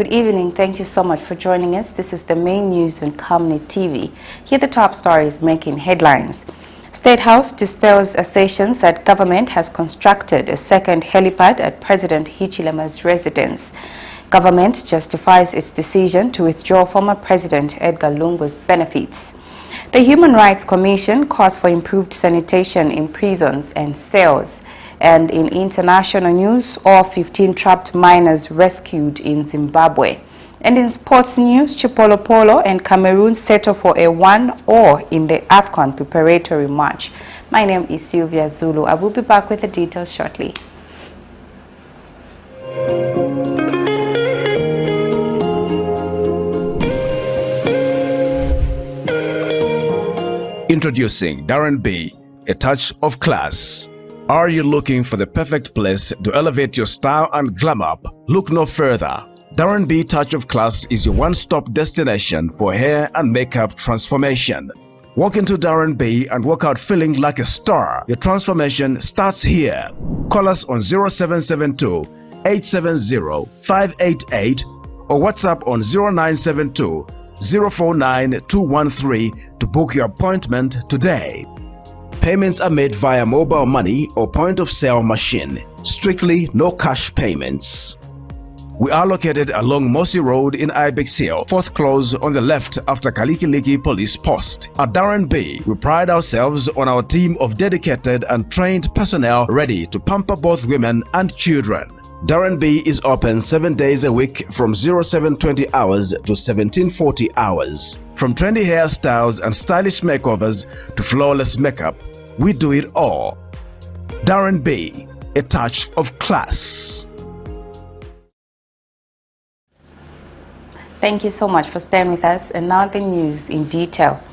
Good evening. Thank you so much for joining us. This is the main news on Camnet TV. Here are the top stories making headlines. State House dispels assertions that government has constructed a second helipad at President HICHILEMA'S residence. Government justifies its decision to withdraw former President EDGAR LUNGU'S benefits. The Human Rights Commission calls for improved sanitation in prisons and cells. And in international news, all 15 trapped miners rescued in Zimbabwe. And in sports news, CHIPOLOPOLO and Cameroon settle for a 1-1 in the AFCON preparatory match. My name is Sylvia Zulu. I will be back with the details shortly. Introducing Darren B, a touch of class. Are you looking for the perfect place to elevate your style and glam up? Look no further. Darren B Touch of Class is your one-stop destination for hair and makeup transformation. Walk into Darren B and walk out feeling like a star. Your transformation starts here. Call us on 0772 870 588 or WhatsApp on 0972 049 213 to book your appointment today. Payments are made via mobile money or point-of-sale machine. Strictly no cash payments. We are located along Mossy Road in Ibex Hill, fourth close on the left after Kalikiliki Police Post. At Darren B, we pride ourselves on our team of dedicated and trained personnel ready to pamper both women and children. Darren B is open 7 days a week from 0720 hours to 1740 hours. From trendy hairstyles and stylish makeovers to flawless makeup, we do it all. Darren B, a touch of class. Thank you so much for staying with us. And now the news in detail.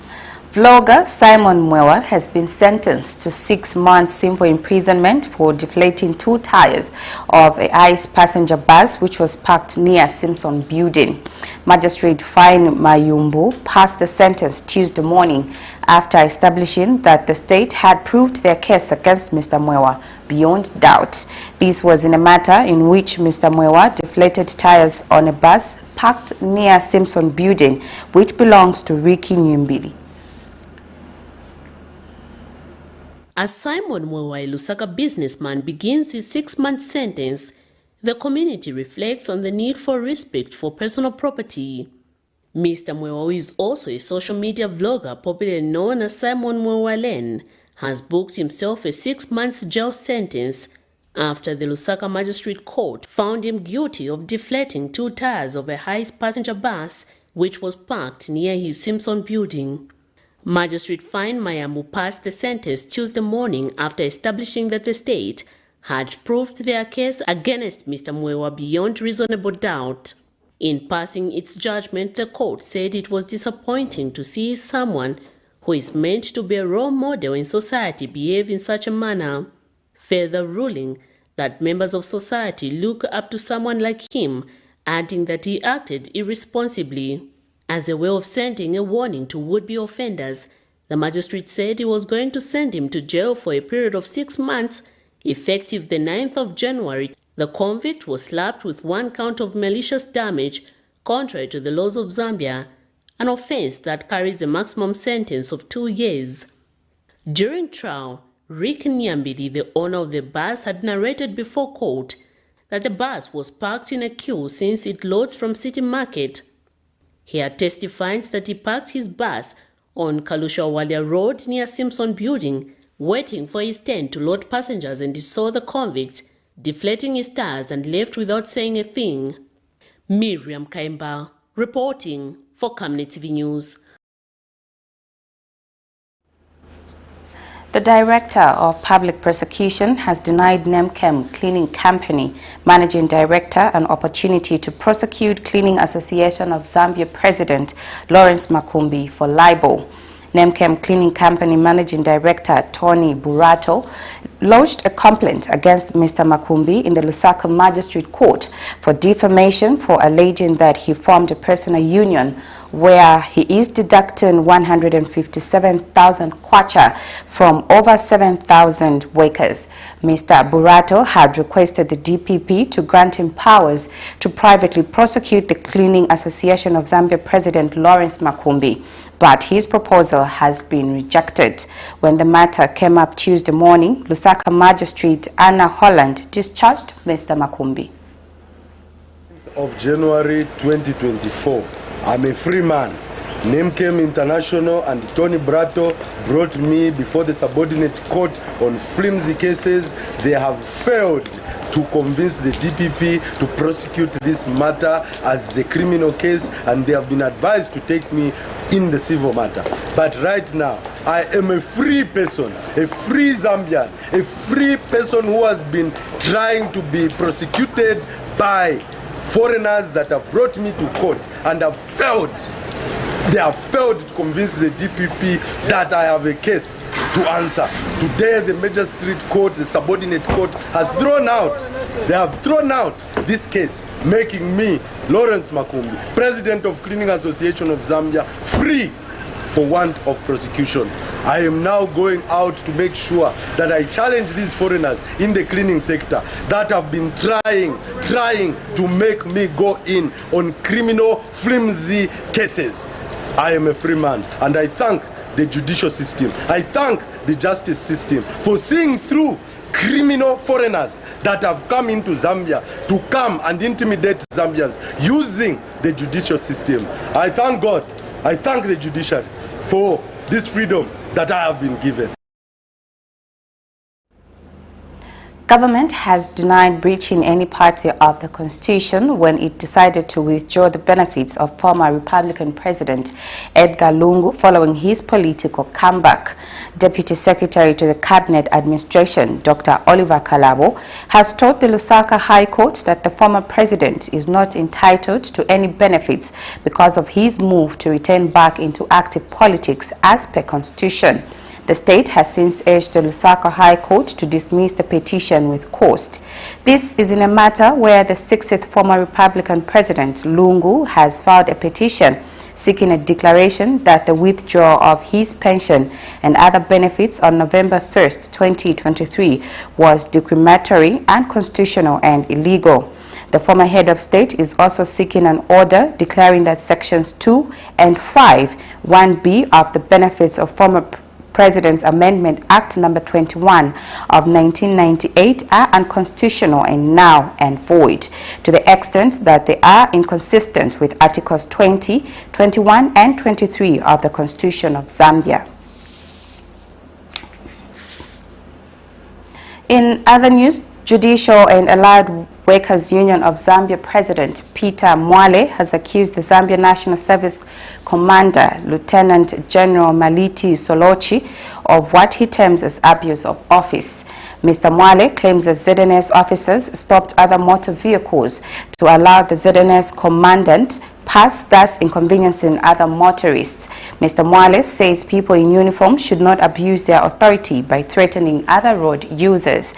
Vlogger Simon Mwewa has been sentenced to 6 months simple imprisonment for deflating 2 tires of a ICE passenger bus which was parked near Simpson Building. Magistrate Fine Mayumbu passed the sentence Tuesday morning after establishing that the state had proved their case against Mr. Mwewa beyond doubt. This was in a matter in which Mr. Mwewa deflated tires on a bus parked near Simpson Building, which belongs to Ricky Nyumbili. As Simon Mwewa, a Lusaka businessman, begins his 6-month sentence, the community reflects on the need for respect for personal property. Mr. Mwewa, who is also a social media vlogger popularly known as Simon Mwewa Len, has booked himself a 6-month jail sentence after the Lusaka Magistrate Court found him guilty of deflating 2 tires of a ICE passenger bus which was parked near his Simpson Building. Magistrate Fine Mayambu passed the sentence Tuesday morning after establishing that the state had proved their case against Mr. Mwewa beyond reasonable doubt. In passing its judgment, the court said it was disappointing to see someone who is meant to be a role model in society behave in such a manner, further ruling that members of society look up to someone like him, adding that he acted irresponsibly. As a way of sending a warning to would-be offenders, the magistrate said he was going to send him to jail for a period of 6 months. Effective the 9th of January, the convict was slapped with 1 count of malicious damage, contrary to the laws of Zambia, an offense that carries a maximum sentence of 2 years. During trial, Rick Nyambili, the owner of the bus, had narrated before court that the bus was parked in a queue since it loads from City Market. He had testified that he parked his bus on Kalushawalia Road near Simpson Building, waiting for his turn to load passengers, and he saw the convict deflating his tires and left without saying a thing. Miriam Kaimba, reporting for Camnet TV News. The Director of Public Prosecution has denied Nemchem Cleaning Company Managing Director an opportunity to prosecute Cleaning Association of Zambia President Lawrence Makumbi for libel. Nemchem Cleaning Company Managing Director Tony Burato lodged a complaint against Mr. Makumbi in the Lusaka Magistrate Court for defamation for alleging that he formed a personal union where he is deducting 157,000 kwacha from over 7,000 workers. Mr. Burato had requested the DPP to grant him powers to privately prosecute the Cleaning Association of Zambia President Lawrence Makumbi, but his proposal has been rejected. When the matter came up Tuesday morning, Lusaka Magistrate Anna Holland discharged Mr. Makumbi. Of January 2024, I'm a free man. Nemchem International and Tony Burato brought me before the subordinate court on flimsy cases. They have failed to convince the DPP to prosecute this matter as a criminal case, and they have been advised to take me in the civil matter. But right now, I am a free person, a free Zambian, a free person who has been trying to be prosecuted by foreigners that have brought me to court and have failed. They have failed to convince the DPP that I have a case to answer. Today, the magistrate court, the subordinate court, has thrown out. They have thrown out this case, making me, Lawrence Makumbi, President of Cleaning Association of Zambia, free for want of prosecution. I am now going out to make sure that I challenge these foreigners in the cleaning sector that have been trying to make me go in on criminal flimsy cases. I am a free man, and I thank the judicial system. I thank the justice system for seeing through criminal foreigners that have come into Zambia to come and intimidate Zambians using the judicial system. I thank God, I thank the judiciary for this freedom that I have been given. Government has denied breaching any party of the Constitution when it decided to withdraw the benefits of former Republican President Edgar Lungu following his political comeback. Deputy Secretary to the Cabinet Administration, Dr. Oliver Kalabo, has told the Lusaka High Court that the former president is not entitled to any benefits because of his move to return back into active politics as per Constitution. The state has since urged the Lusaka High Court to dismiss the petition with cost. This is in a matter where the 60th former Republican President Lungu has filed a petition seeking a declaration that the withdrawal of his pension and other benefits on November 1st, 2023 was discriminatory, unconstitutional and illegal. The former head of state is also seeking an order declaring that sections 2 and 5, 1B of the Benefits of Former President's Amendment Act number 21 of 1998 are unconstitutional and null and void to the extent that they are inconsistent with Articles 20, 21 and 23 of the Constitution of Zambia. In other news, Judicial and Allied Workers Union of Zambia President Peter Mwale has accused the Zambia National Service Commander Lieutenant General Maliti Solochi of what he terms as abuse of office. Mr. Mwale claims that ZNS officers stopped other motor vehicles to allow the ZNS commandant pass, thus inconveniencing other motorists. Mr. Mwale says people in uniform should not abuse their authority by threatening other road users.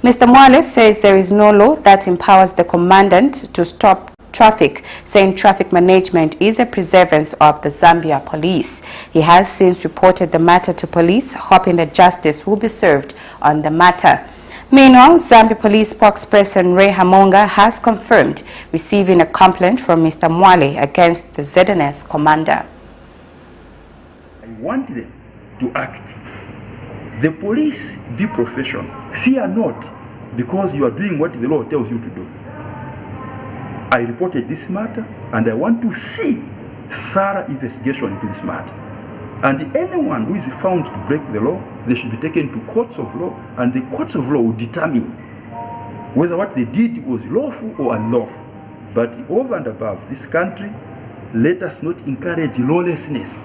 Mr. Mwale says there is no law that empowers the commandant to stop traffic, saying traffic management is a preservance of the Zambia police. He has since reported the matter to police, hoping that justice will be served on the matter. Meanwhile, Zambia Police spokesperson Ray Hamonga has confirmed receiving a complaint from Mr. Mwale against the ZNS commander. I want them to act. The police, be professional. Fear not, because you are doing what the law tells you to do. I reported this matter, and I want to see thorough investigation into this matter. And anyone who is found to break the law, they should be taken to courts of law, and the courts of law will determine whether what they did was lawful or unlawful. But over and above this country, let us not encourage lawlessness.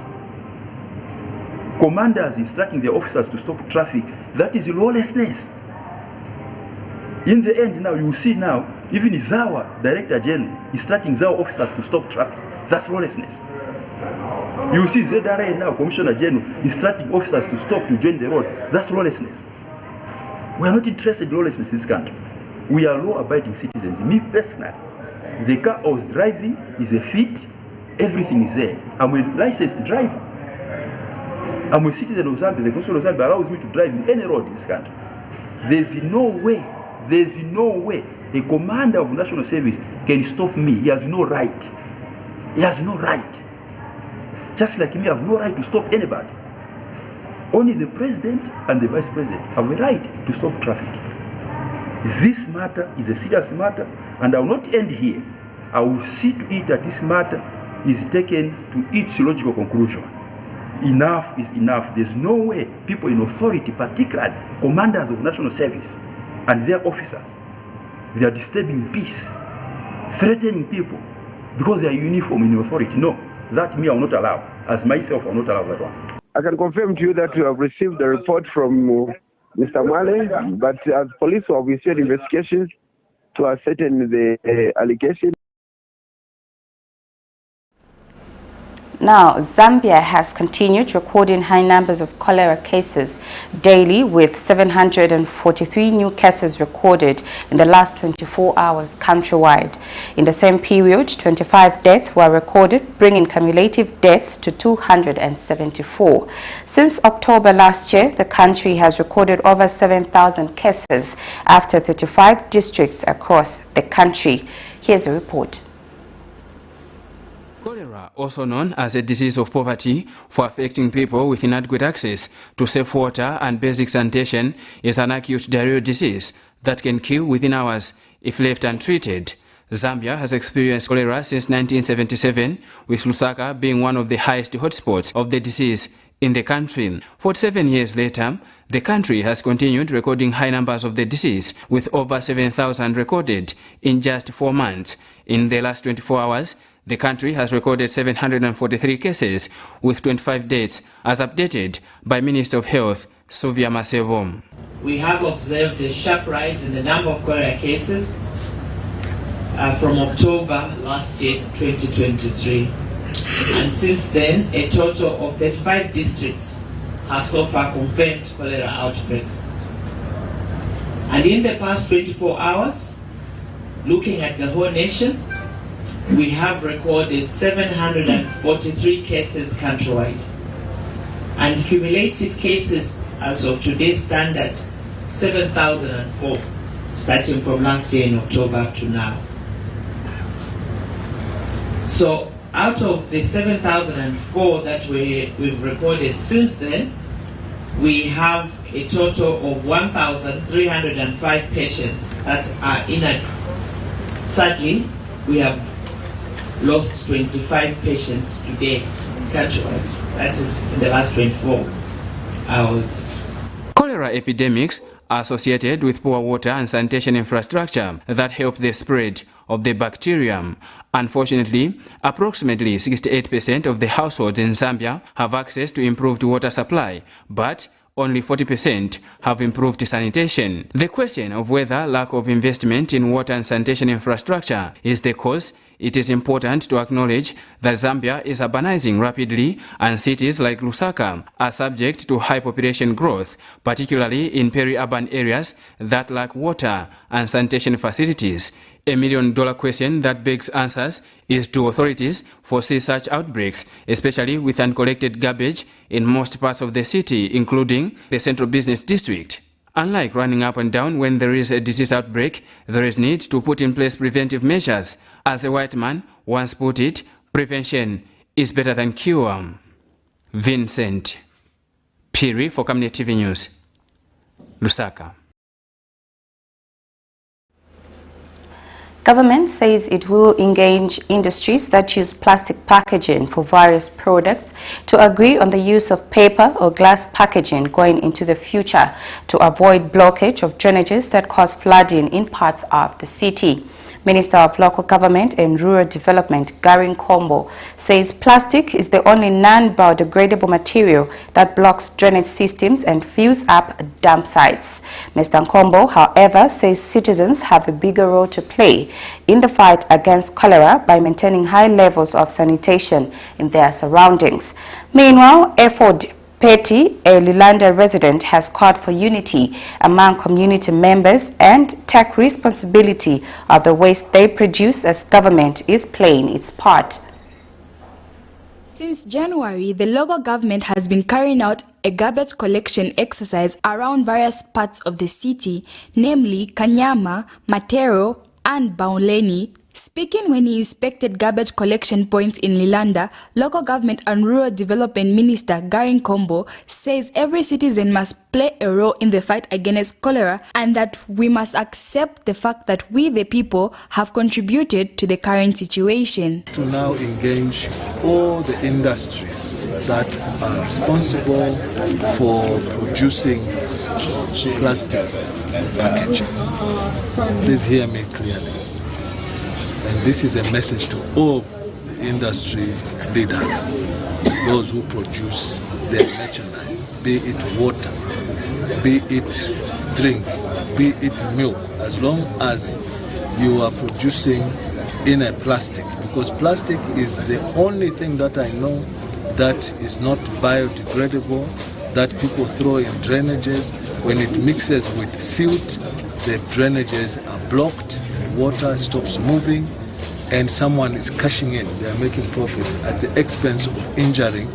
Commanders instructing their officers to stop traffic, that is lawlessness. In the end now, you will see now, even Zawa, Director General, instructing Zawa officers to stop traffic. That's lawlessness. You see ZRA now, Commissioner General, instructing officers to stop to join the road. That's lawlessness. We are not interested in lawlessness in this country. We are law-abiding citizens. Me personally, the car I was driving is a fit. Everything is there. I'm a licensed driver. I'm a citizen of Zambia. The Constitution of Zambia allows me to drive in any road in this country. There's no way a commander of national service can stop me. He has no right. He has no right. Just like me, I have no right to stop anybody. Only the president and the vice president have a right to stop traffic. This matter is a serious matter, and I will not end here. I will see to it that this matter is taken to its logical conclusion. Enough is enough. There's no way people in authority, particularly commanders of national service and their officers, they are disturbing peace, threatening people because they are uniform in authority. No, that me I will not allow. As myself, I will not allow that one. I can confirm to you that we have received the report from Mr. Mwale, but as police we have initiated investigations to ascertain the allegation. Now, Zambia has continued recording high numbers of cholera cases daily, with 743 new cases recorded in the last 24 hours countrywide. In the same period, 25 deaths were recorded, bringing cumulative deaths to 274. Since October last year, the country has recorded over 7,000 cases after 35 districts across the country. Here's a report. Cholera, also known as a disease of poverty for affecting people with inadequate access to safe water and basic sanitation, is an acute diarrheal disease that can kill within hours if left untreated. Zambia has experienced cholera since 1977, with Lusaka being one of the highest hotspots of the disease in the country. 47 years later, the country has continued recording high numbers of the disease, with over 7,000 recorded in just 4 months. In the last 24 hours, the country has recorded 743 cases with 25 deaths, as updated by Minister of Health, Sylvia Masevo. We have observed a sharp rise in the number of cholera cases from October last year, 2023. And since then, a total of 35 districts have so far confirmed cholera outbreaks. And in the past 24 hours, looking at the whole nation, we have recorded 743 cases countrywide, and cumulative cases as of today's stand at 7,004, starting from last year in October to now. So out of the 7,004 that we've recorded since then, we have a total of 1,305 patients that are inadequate. Sadly, we have lost 25 patients today countrywide. That is in the last 24 hours. Cholera epidemics are associated with poor water and sanitation infrastructure that help the spread of the bacterium. Unfortunately, approximately 68% of the households in Zambia have access to improved water supply, but only 40% have improved sanitation. The question of whether lack of investment in water and sanitation infrastructure is the cause, it is important to acknowledge that Zambia is urbanizing rapidly, and cities like Lusaka are subject to high population growth, particularly in peri-urban areas that lack water and sanitation facilities. A $1 million question that begs answers is, do authorities foresee such outbreaks, especially with uncollected garbage in most parts of the city, including the central business district? Unlike running up and down when there is a disease outbreak, there is need to put in place preventive measures. As a white man once put it, prevention is better than cure. Vincent Piri for Camnet TV News, Lusaka. Government says it will engage industries that use plastic packaging for various products to agree on the use of paper or glass packaging going into the future to avoid blockage of drainages that cause flooding in parts of the city. Minister of Local Government and Rural Development, Gary Nkombo, says plastic is the only non-biodegradable material that blocks drainage systems and fills up dump sites. Mr. Nkombo, however, says citizens have a bigger role to play in the fight against cholera by maintaining high levels of sanitation in their surroundings. Meanwhile, Efford Petty, a Lulanda resident, has called for unity among community members and take responsibility of the waste they produce as government is playing its part. Since January, the local government has been carrying out a garbage collection exercise around various parts of the city, namely Kanyama, Matero, and Bauleni. Speaking when he inspected garbage collection points in Lulanda, Local Government and Rural Development Minister Gary Nkombo says every citizen must play a role in the fight against cholera and that we must accept the fact that we, the people, have contributed to the current situation. To now engage all the industries that are responsible for producing plastic packaging. Please hear me clearly. And this is a message to all the industry leaders, those who produce their merchandise, be it water, be it drink, be it milk, as long as you are producing in a plastic, because plastic is the only thing that I know that is not biodegradable, that people throw in drainages. When it mixes with silt, the drainages are blocked, water stops moving, and someone is cashing in. They are making profit at the expense of injuring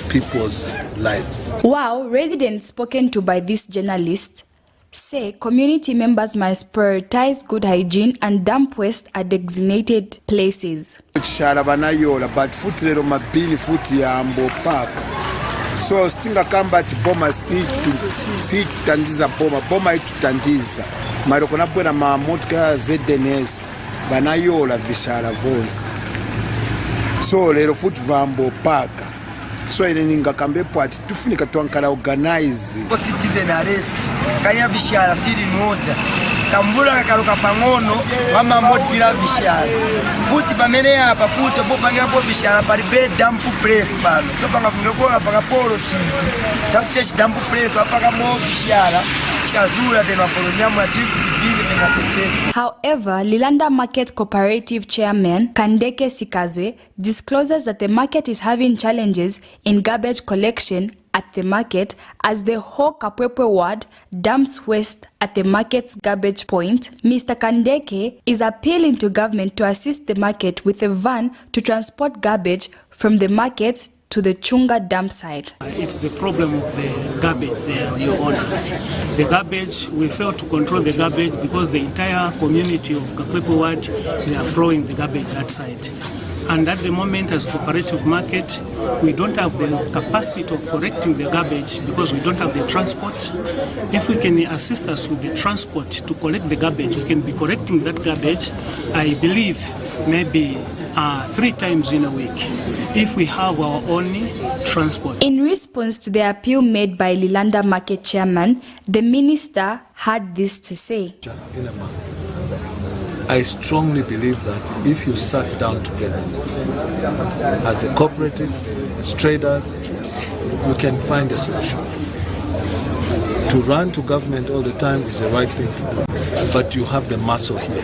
people's lives. While residents spoken to by this journalist say community members must prioritize good hygiene and dump waste at designated places. So stinga kamba ati boma si tandiza boma itu tandiza maroko nabwera ma motka ZNS banayola vishara vonse so lero futi vambo paka so ine ninga kambepo ati tufunika twankala organize ko citizen arrest kanya vishara siri noda kambula kakaluka pangono mama mbotira vishara futi pamene apa futi bopangira po vishara pali be dump place pano so panga fungeko panga polo chini takuchechi dump place apaka mo vishara chikazura tena polo nyamu ya chifu bibili tena chefeko. However, Lulanda Market Cooperative Chairman Kandeke Sikazwe discloses that the market is having challenges in garbage collection at the market as the whole Kapwepwe ward dumps waste at the market's garbage point. Mr. Kandeke is appealing to government to assist the market with a van to transport garbage from the market to the Chunga dump site. It's the problem of the garbage there, Your Honor. The garbage, we fail to control the garbage because the entire community of Kapwepwe ward, they are throwing the garbage that side. And at the moment, as cooperative market, we don't have the capacity of collecting the garbage because we don't have the transport. If we can assist us with the transport to collect the garbage, we can be collecting that garbage, I believe, maybe 3 times in a week, if we have our own transport. In response to the appeal made by Lulanda Market Chairman, the minister had this to say. I strongly believe that if you sat down together as a cooperative, as traders, you can find a solution. To run to government all the time is the right thing to do, but you have the muscle here.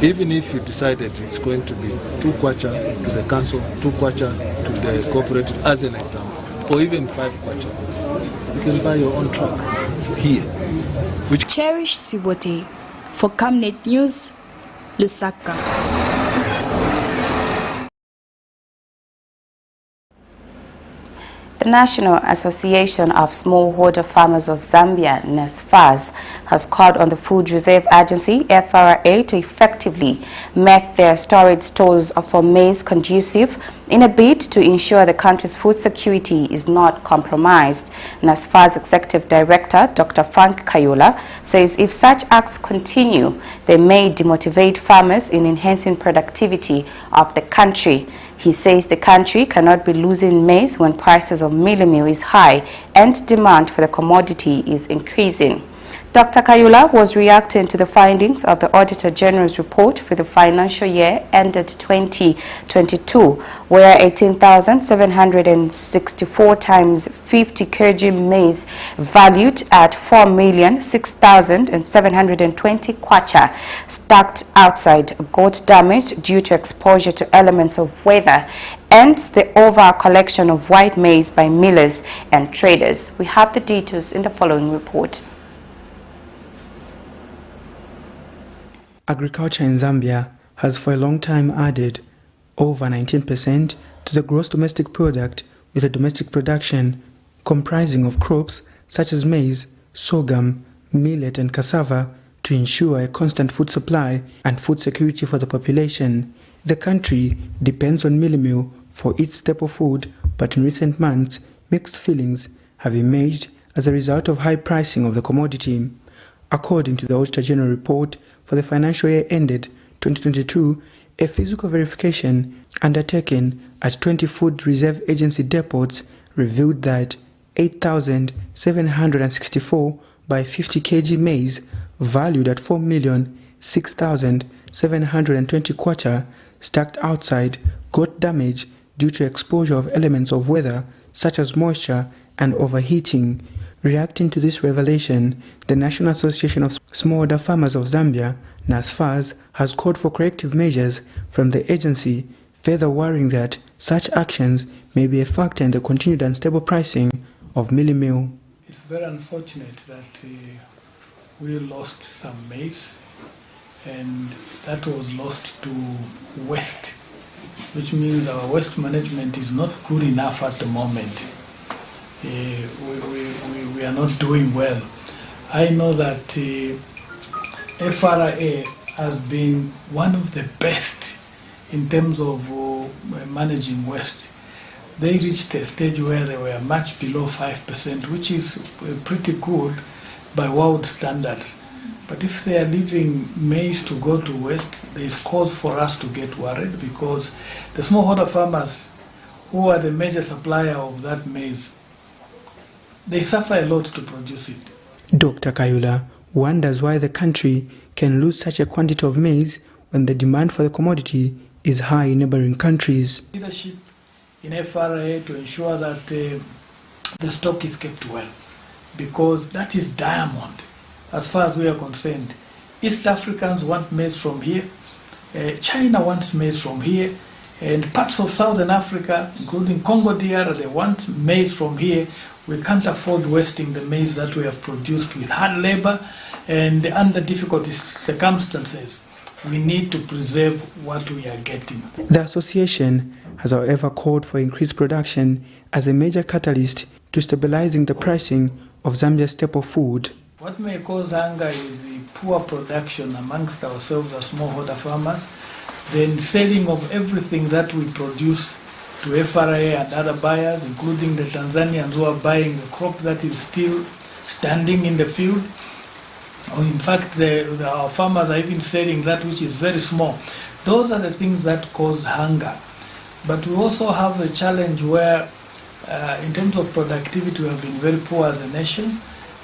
Even if you decided it's going to be 2 kwacha to the council, 2 kwacha to the cooperative, as an example, or even 5 kwacha, you can buy your own truck here. Cherish Sibote for Camnet News, Lusaka. The National Association of Smallholder Farmers of Zambia, NASFAZ, has called on the Food Reserve Agency, FRA, to effectively make their storage stores for maize conducive in a bid to ensure the country's food security is not compromised. NASFAZ Executive Director, Dr. Frank Kayola, says if such acts continue, they may demotivate farmers in enhancing productivity of the country. He says the country cannot be losing maize when prices of mealie meal is high and demand for the commodity is increasing. Dr. Kayula was reacting to the findings of the Auditor General's report for the financial year ended 2022, where 18,764 times 50 kg maize valued at 4,006,720 kwacha stacked outside got damaged due to exposure to elements of weather and the over collection of white maize by millers and traders. We have the details in the following report. Agriculture in Zambia has for a long time added over 19% to the gross domestic product, with a domestic production comprising of crops such as maize, sorghum, millet and cassava to ensure a constant food supply and food security for the population. The country depends on mealie meal for its staple food, but in recent months, mixed feelings have emerged as a result of high pricing of the commodity. According to the Auditor General report for the financial year ended 2022, a physical verification undertaken at 20 Food Reserve Agency depots revealed that 8,764 by 50 kg maize valued at 4,006,720 kwacha stacked outside got damaged due to exposure of elements of weather such as moisture and overheating. Reacting to this revelation, the National Association of Smallholder Farmers of Zambia, NASFAS, has called for corrective measures from the agency, further worrying that such actions may be a factor in the continued unstable pricing of mealie meal. It's very unfortunate that we lost some maize, and that was lost to waste, which means our waste management is not good enough at the moment. We are not doing well. I know that FRA has been one of the best in terms of managing waste. They reached a stage where they were much below 5%, which is pretty good by world standards. But if they are leaving maize to go to waste, there is cause for us to get worried, because the smallholder farmers, who are the major supplier of that maize, they suffer a lot to produce it. Dr. Kayula wonders why the country can lose such a quantity of maize when the demand for the commodity is high in neighboring countries. Leadership in FRA to ensure that the stock is kept well, because that is diamond as far as we are concerned. East Africans want maize from here, China wants maize from here, and parts of Southern Africa, including Congo DR, they want maize from here. We can't afford wasting the maize that we have produced with hard labor and under difficult circumstances. We need to preserve what we are getting. The association has, however, called for increased production as a major catalyst to stabilizing the pricing of Zambia's staple food. What may cause hunger is the poor production amongst ourselves as smallholder farmers, then selling of everything that we produce to FRA and other buyers, including the Tanzanians who are buying the crop that is still standing in the field. Or in fact, our farmers are even selling that which is very small. Those are the things that cause hunger. But we also have a challenge where, in terms of productivity, we have been very poor as a nation,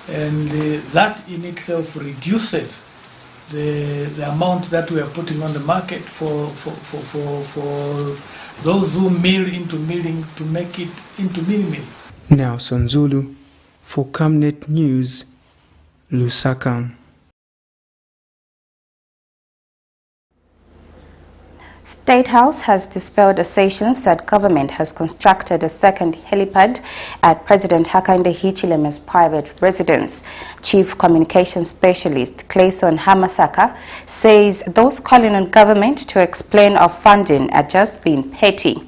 and that in itself reduces the amount that we are putting on the market for those who mill into milling to make it into mealie meal. Nelson Zulu for Camnet News, Lusaka. State House has dispelled assertions that government has constructed a second helipad at President Hakainde Hichilema's private residence. Chief Communications Specialist Clayson Hamasaka says those calling on government to explain of funding are just being petty.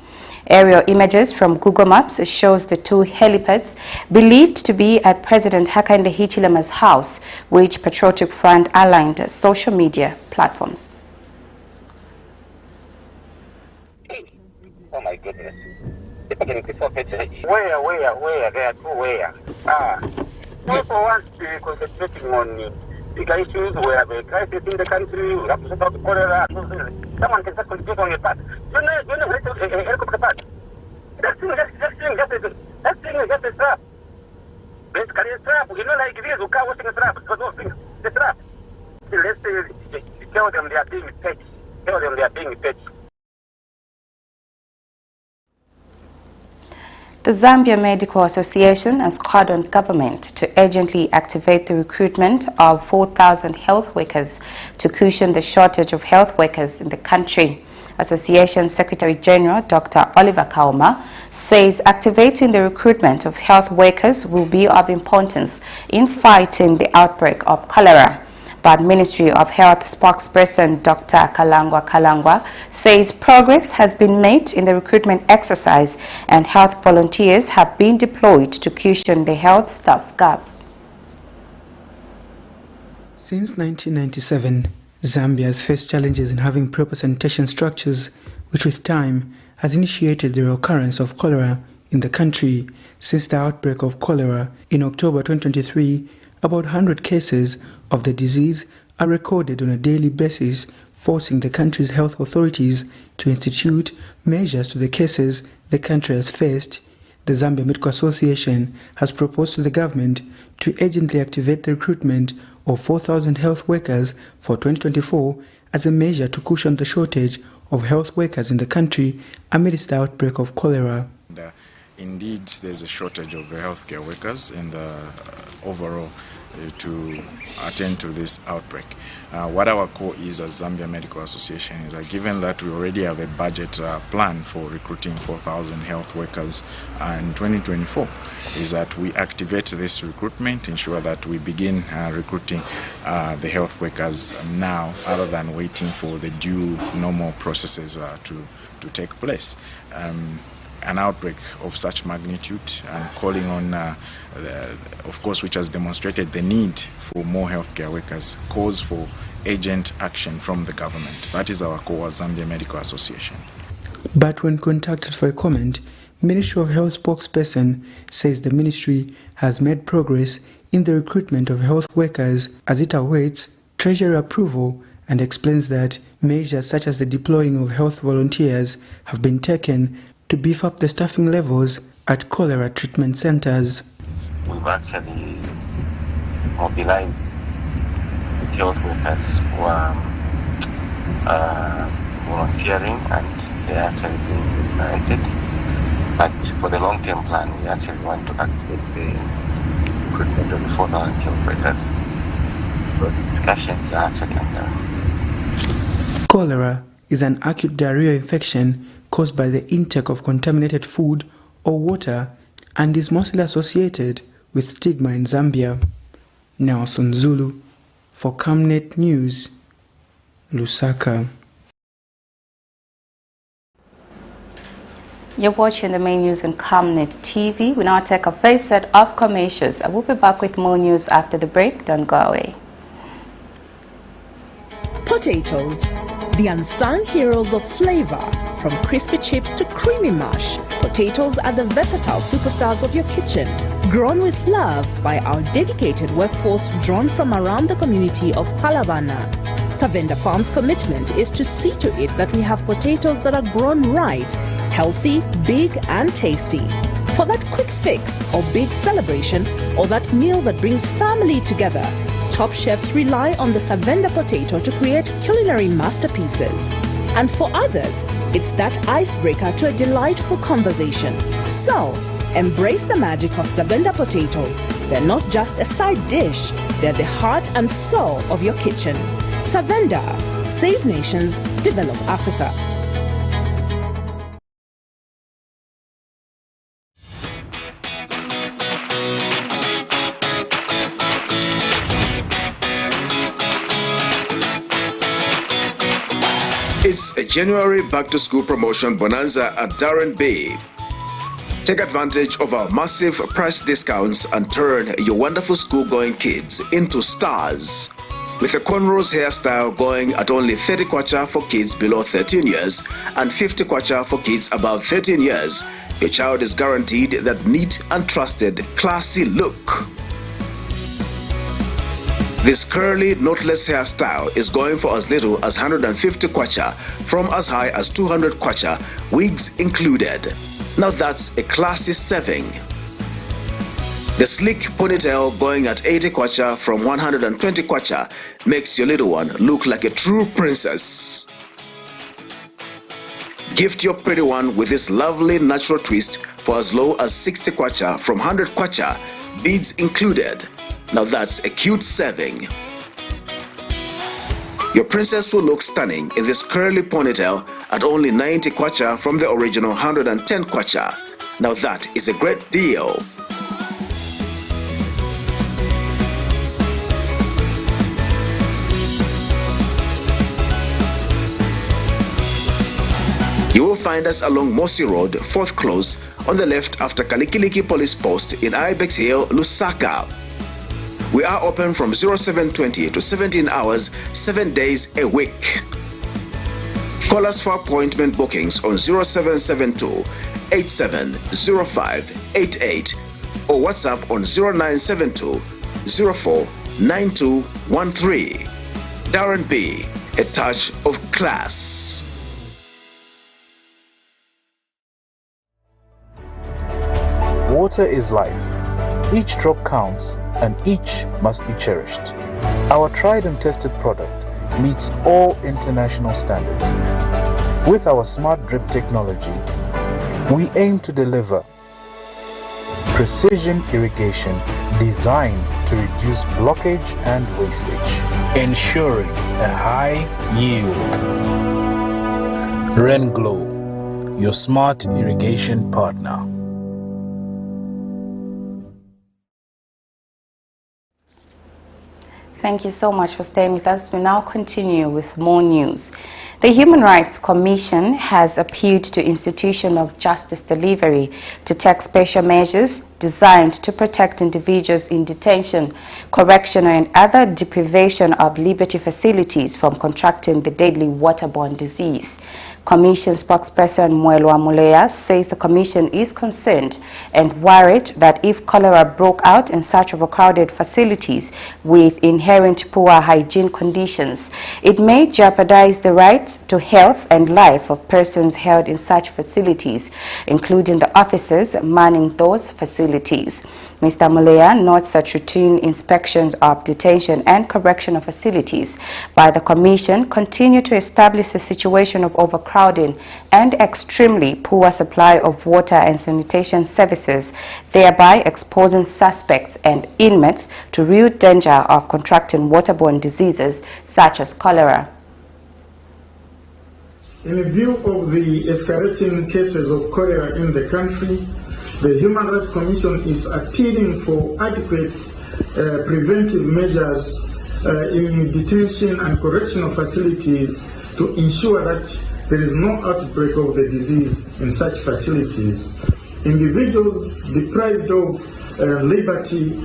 Aerial images from Google Maps shows the two helipads believed to be at President Hakainde Hichilema's house, which Patriotic Front aligned social media platforms. Oh my goodness. Where? There are two where? Also want to be concentrating on the issues where the crisis in the country, we have to sort out the cholera. Someone can just concentrate on your part. You know where to helicopter part? That thing is just a trap. Basically a trap. You know, like this, okay, what's the trap? The trap. Let's tell them they are being petty. Tell them they are being petty. The Zambia Medical Association has called on government to urgently activate the recruitment of 4,000 health workers to cushion the shortage of health workers in the country. Association Secretary General Dr. Oliver Kauma says activating the recruitment of health workers will be of importance in fighting the outbreak of cholera. But Ministry of Health spokesperson Dr. Kalangwa says progress has been made in the recruitment exercise and health volunteers have been deployed to cushion the health staff gap. Since 1997, Zambia has faced challenges in having proper sanitation structures, which with time has initiated the recurrence of cholera in the country. Since the outbreak of cholera in October 2023, about 100 cases of the disease are recorded on a daily basis, forcing the country's health authorities to institute measures to the cases the country has faced. The Zambia Medical Association has proposed to the government to urgently activate the recruitment of 4,000 health workers for 2024 as a measure to cushion the shortage of health workers in the country amidst the outbreak of cholera. Indeed, there's a shortage of healthcare workers in the overall to attend to this outbreak. What our core is as Zambia Medical Association is that given that we already have a budget plan for recruiting 4,000 health workers in 2024, is that we activate this recruitment, ensure that we begin recruiting the health workers now, other than waiting for the due normal processes to take place. An outbreak of such magnitude and calling on, of course, which has demonstrated the need for more healthcare workers, calls for urgent action from the government. That is our core as Zambia Medical Association. But when contacted for a comment, Ministry of Health spokesperson says the ministry has made progress in the recruitment of health workers as it awaits Treasury approval, and explains that measures such as the deploying of health volunteers have been taken to beef up the staffing levels at cholera treatment centers. We've actually mobilized health workers who are volunteering, and they're actually being remunerated. But for the long-term plan, we actually want to activate the recruitment of the 4,000 health workers. So the discussions are actually underway. Cholera is an acute diarrhea infection caused by the intake of contaminated food or water and is mostly associated with stigma in Zambia. Nelson Zulu for Camnet News, Lusaka. You're watching the main news on Camnet TV. We now take a first set of commercials. I will be back with more news after the break. Don't go away. Potatoes, the unsung heroes of flavor. From crispy chips to creamy mash, potatoes are the versatile superstars of your kitchen. Grown with love by our dedicated workforce drawn from around the community of Palavana. Savenda Farm's commitment is to see to it that we have potatoes that are grown right, healthy, big and tasty. For that quick fix or big celebration or that meal that brings family together, top chefs rely on the Savenda potato to create culinary masterpieces. And for others, it's that icebreaker to a delightful conversation. So, embrace the magic of Savenda potatoes. They're not just a side dish, they're the heart and soul of your kitchen. Savenda, save nations, develop Africa. It's a January back-to-school promotion bonanza at Darren Bay. Take advantage of our massive price discounts and turn your wonderful school-going kids into stars. With a cornrows hairstyle going at only 30 kwacha for kids below 13 years and 50 kwacha for kids above 13 years, your child is guaranteed that neat and trusted, classy look. This curly, knotless hairstyle is going for as little as 150 kwacha, from as high as 200 kwacha, wigs included. Now that's a classy saving. The sleek ponytail going at 80 kwacha from 120 kwacha makes your little one look like a true princess. Gift your pretty one with this lovely natural twist for as low as 60 kwacha from 100 kwacha, beads included. Now that's a cute saving. Your princess will look stunning in this curly ponytail at only 90 kwacha from the original 110 kwacha. Now that is a great deal. You will find us along Mosi Road, 4th Close, on the left after Kalikiliki Police Post in Ibex Hill, Lusaka. We are open from 0720 to 17 hours, 7 days a week. Call us for appointment bookings on 0772 870588 or WhatsApp on 0972 049213. Darren B, a touch of class. Water is life. Each drop counts and each must be cherished. Our tried and tested product meets all international standards. With our smart drip technology, we aim to deliver precision irrigation designed to reduce blockage and wastage, ensuring a high yield. Renglow, your smart irrigation partner. Thank you so much for staying with us. We now continue with more news. The Human Rights Commission has appealed to institution of justice delivery to take special measures designed to protect individuals in detention, correctional and other deprivation of liberty facilities from contracting the deadly waterborne disease. Commission spokesperson Mwelwa Muleya says the Commission is concerned and worried that if cholera broke out in such overcrowded facilities with inherent poor hygiene conditions, it may jeopardize the right to health and life of persons held in such facilities, including the officers manning those facilities. Mr. Muleya notes that routine inspections of detention and correctional facilities by the Commission continue to establish a situation of overcrowding and extremely poor supply of water and sanitation services, thereby exposing suspects and inmates to real danger of contracting waterborne diseases such as cholera. In view of the escalating cases of cholera in the country, the Human Rights Commission is appealing for adequate preventive measures in detention and correctional facilities to ensure that there is no outbreak of the disease in such facilities. Individuals deprived of liberty,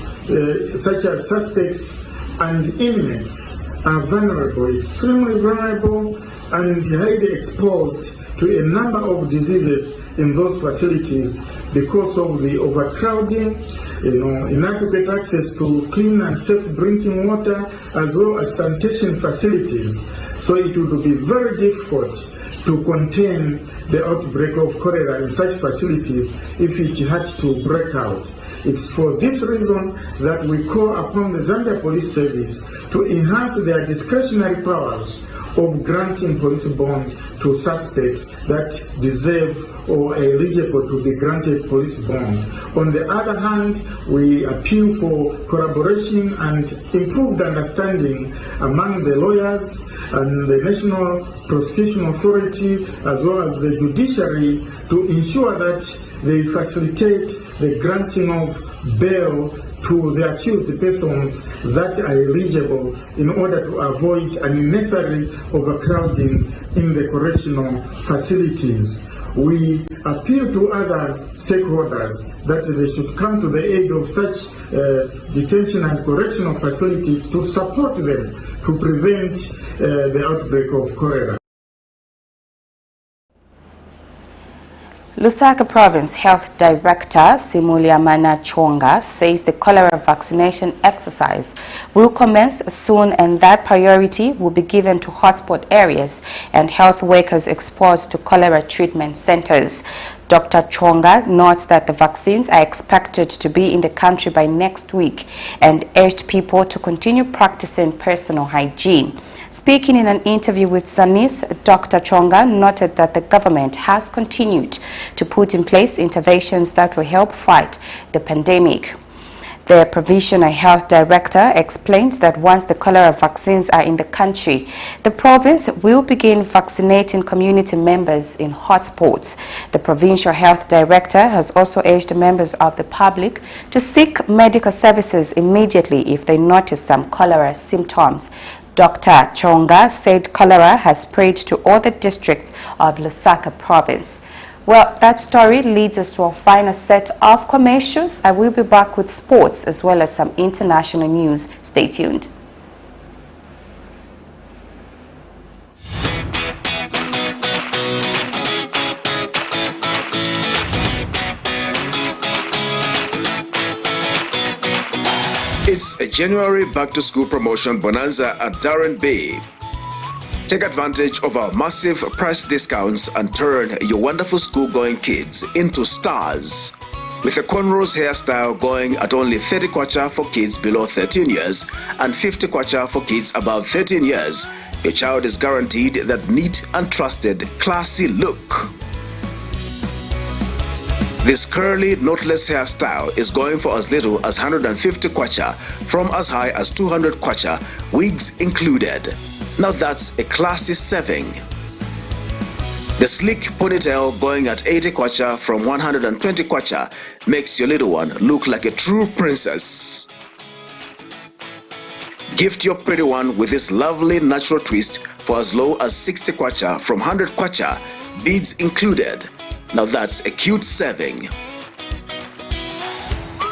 such as suspects and inmates, are vulnerable, extremely vulnerable, and highly exposed to a number of diseases in those facilities because of the overcrowding, inadequate access to clean and safe drinking water, as well as sanitation facilities. So it would be very difficult to contain the outbreak of cholera in such facilities if it had to break out. It's for this reason that we call upon the Zambia Police Service to enhance their discretionary powers of granting police bond to suspects that deserve or are eligible to be granted police bond. On the other hand, we appeal for collaboration and improved understanding among the lawyers and the National Prosecution Authority as well as the judiciary to ensure that they facilitate the granting of bail to the accused persons that are eligible in order to avoid unnecessary overcrowding in the correctional facilities. We appeal to other stakeholders that they should come to the aid of such detention and correctional facilities to support them to prevent the outbreak of cholera. Lusaka Province Health Director Simuliamana Chonga says the cholera vaccination exercise will commence soon and that priority will be given to hotspot areas and health workers exposed to cholera treatment centers. Dr. Chonga notes that the vaccines are expected to be in the country by next week and urged people to continue practicing personal hygiene. Speaking in an interview with Zanis, Dr. Chonga noted that the government has continued to put in place interventions that will help fight the pandemic. The Provincial Health Director explains that once the cholera vaccines are in the country, the province will begin vaccinating community members in hotspots. The Provincial Health Director has also urged members of the public to seek medical services immediately if they notice some cholera symptoms. Dr. Chonga said cholera has spread to all the districts of Lusaka Province. Well, that story leads us to our final set of commercials. I will be back with sports as well as some international news. Stay tuned. It's a January back-to-school promotion bonanza at Darren Bay. Take advantage of our massive price discounts and turn your wonderful school-going kids into stars. With a cornrows hairstyle going at only 30 kwacha for kids below 13 years and 50 kwacha for kids above 13 years, your child is guaranteed that neat and trusted, classy look. This curly, knotless hairstyle is going for as little as 150 kwacha from as high as 200 kwacha, wigs included. Now that's a classy saving. The sleek ponytail going at 80 kwacha from 120 kwacha makes your little one look like a true princess. Gift your pretty one with this lovely natural twist for as low as 60 kwacha from 100 kwacha, beads included. Now that's a cute saving.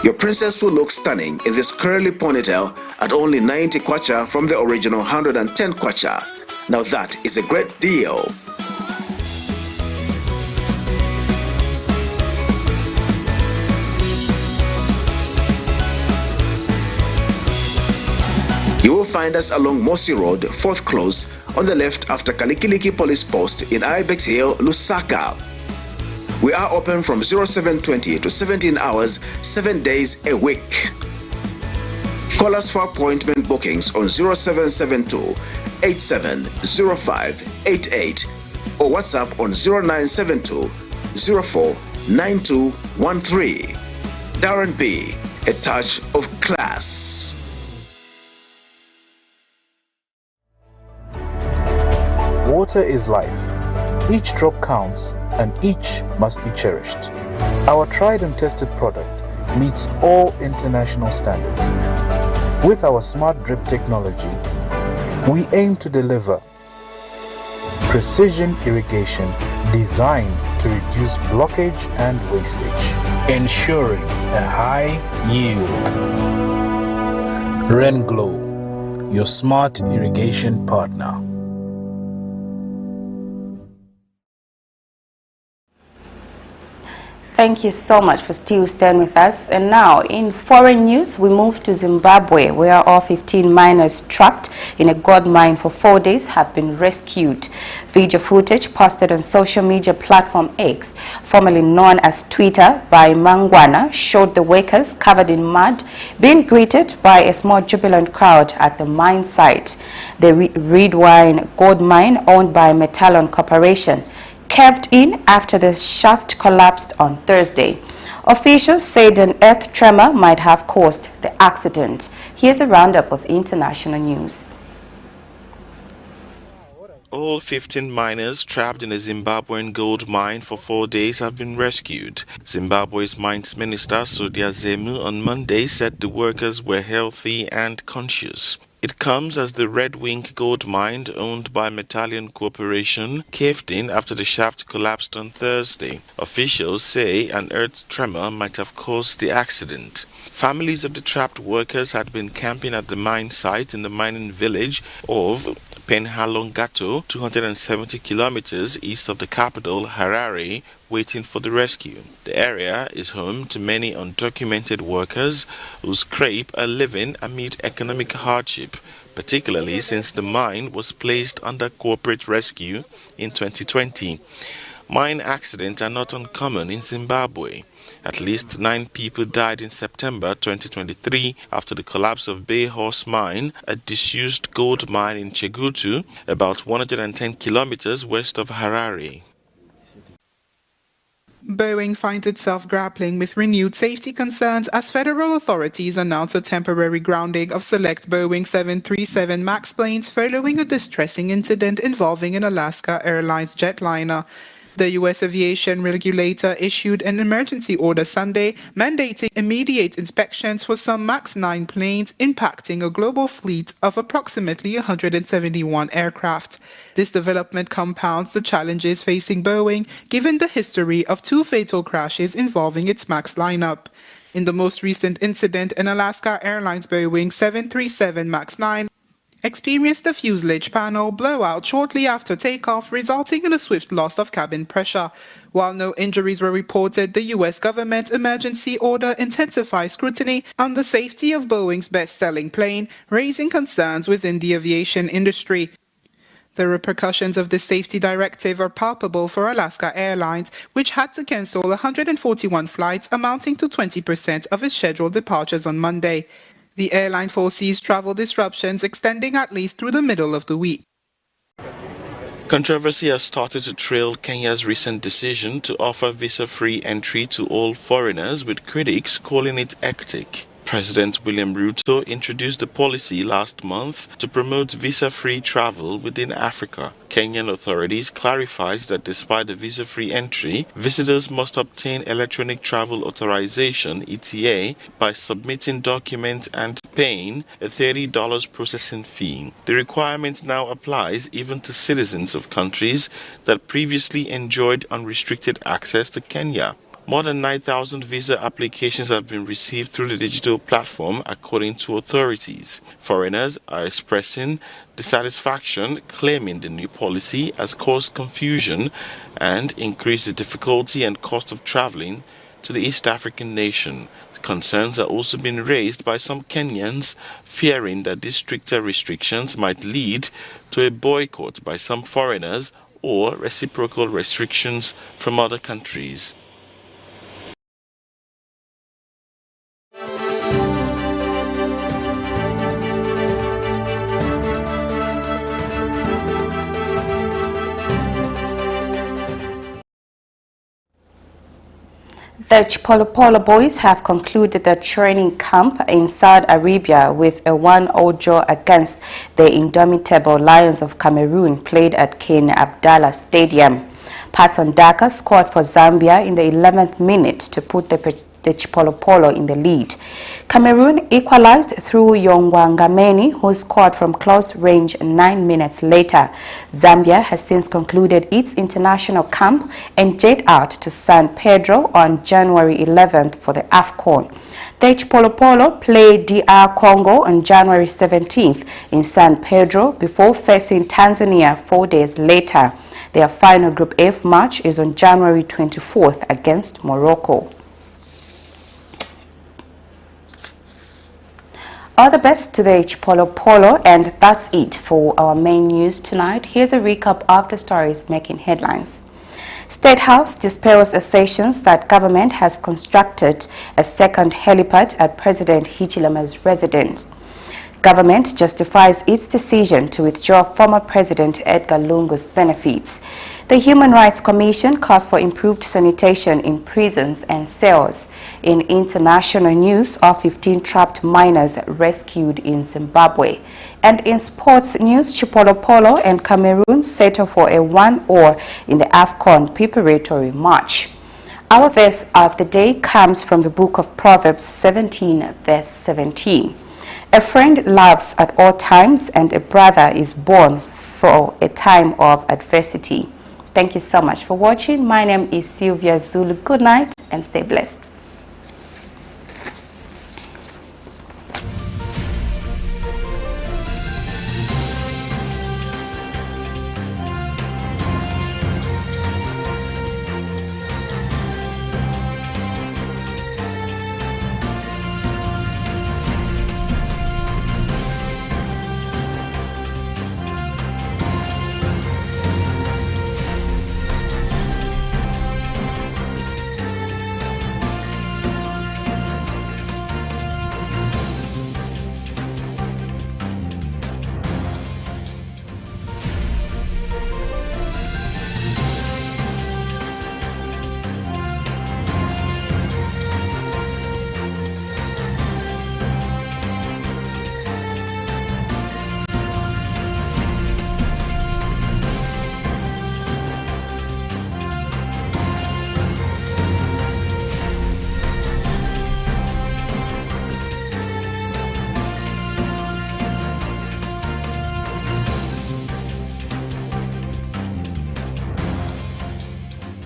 Your princess will look stunning in this curly ponytail at only 90 kwacha from the original 110 kwacha. Now that is a great deal. You will find us along Mosi Road, 4th Close, on the left after Kalikiliki Police Post in Ibex Hill, Lusaka. We are open from 0720 to 17 hours, 7 days a week. Call us for appointment bookings on 0772 870588 or WhatsApp on 0972 049213. Darren B, a touch of class. Water is life. Each drop counts and each must be cherished. Our tried and tested product meets all international standards. With our smart drip technology, we aim to deliver precision irrigation designed to reduce blockage and wastage, ensuring a high yield. Renglow, your smart irrigation partner. Thank you so much for still staying with us. And now, in foreign news, we move to Zimbabwe, where all 15 miners trapped in a gold mine for 4 days have been rescued. Video footage posted on social media platform X, formerly known as Twitter, by Mangwana, showed the workers covered in mud being greeted by a small jubilant crowd at the mine site. The Redwine gold mine, owned by Metallon Corporation, caved in after the shaft collapsed on Thursday. Officials said an earth tremor might have caused the accident. Here's a roundup of international news. All 15 miners trapped in a Zimbabwean gold mine for 4 days have been rescued. Zimbabwe's Mines Minister Sudhya Zemu on Monday said the workers were healthy and conscious. It comes as the Red Wing gold mine, owned by Metallon Corporation, caved in after the shaft collapsed on Thursday. Officials say an earth tremor might have caused the accident. Families of the trapped workers had been camping at the mine site in the mining village of Penhalongato, 270 kilometers east of the capital, Harare, waiting for the rescue. The area is home to many undocumented workers who scrape a living amid economic hardship, particularly since the mine was placed under corporate rescue in 2020. Mine accidents are not uncommon in Zimbabwe. At least 9 people died in September 2023 after the collapse of Bay Horse Mine, a disused gold mine in Chegutu, about 110 kilometers west of Harare. Boeing finds itself grappling with renewed safety concerns as federal authorities announce a temporary grounding of select Boeing 737 MAX planes following a distressing incident involving an Alaska Airlines jetliner. The U.S. aviation regulator issued an emergency order Sunday mandating immediate inspections for some MAX 9 planes, impacting a global fleet of approximately 171 aircraft. This development compounds the challenges facing Boeing, given the history of 2 fatal crashes involving its MAX lineup. In the most recent incident, an Alaska Airlines Boeing 737 MAX 9 experienced a fuselage panel blowout shortly after takeoff, resulting in a swift loss of cabin pressure. While no injuries were reported, the U.S. government emergency order intensifies scrutiny on the safety of Boeing's best-selling plane, raising concerns within the aviation industry. The repercussions of this safety directive are palpable for Alaska Airlines, which had to cancel 141 flights, amounting to 20% of its scheduled departures on Monday. The airline foresees travel disruptions extending at least through the middle of the week. Controversy has started to trail Kenya's recent decision to offer visa-free entry to all foreigners, with critics calling it hectic. President William Ruto introduced the policy last month to promote visa-free travel within Africa. Kenyan authorities clarified that despite the visa-free entry, visitors must obtain electronic travel authorization (ETA) by submitting documents and paying a $30 processing fee. The requirement now applies even to citizens of countries that previously enjoyed unrestricted access to Kenya. More than 9,000 visa applications have been received through the digital platform, according to authorities. Foreigners are expressing dissatisfaction, claiming the new policy has caused confusion and increased the difficulty and cost of traveling to the East African nation. Concerns are also being raised by some Kenyans, fearing that these stricter restrictions might lead to a boycott by some foreigners or reciprocal restrictions from other countries. The CHIPOLOPOLO boys have concluded their training camp in Saudi Arabia with a 1-0 draw against the indomitable Lions of Cameroon, played at King Abdallah Stadium. Patson Daka scored for Zambia in the 11th minute to put the CHIPOLOPOLO in the lead. Cameroon equalized through Yongwangameni, who scored from close range 9 minutes later. Zambia has since concluded its international camp and jet out to San Pedro on January 11th for the AFCON. The CHIPOLOPOLO played DR Congo on January 17th in San Pedro before facing Tanzania 4 days later. Their final Group F match is on January 24th against Morocco. All the best to the CHIPOLOPOLO, and that's it for our main news tonight. Here's a recap of the stories making headlines. State House dispels assertions that government has constructed a second helipad at President HICHILEMA'S residence. Government justifies its decision to withdraw former President EDGAR LUNGU'S benefits. The Human Rights Commission calls for improved sanitation in prisons and cells. In international news, all 15 trapped miners rescued in Zimbabwe. And in sports news, CHIPOLOPOLO and Cameroon settle for a 1-1 in the AFCON preparatory match. Our verse of the day comes from the book of Proverbs 17, verse 17. A friend loves at all times, and a brother is born for a time of adversity. Thank you so much for watching. My name is Sylvia Zulu. Good night and stay blessed.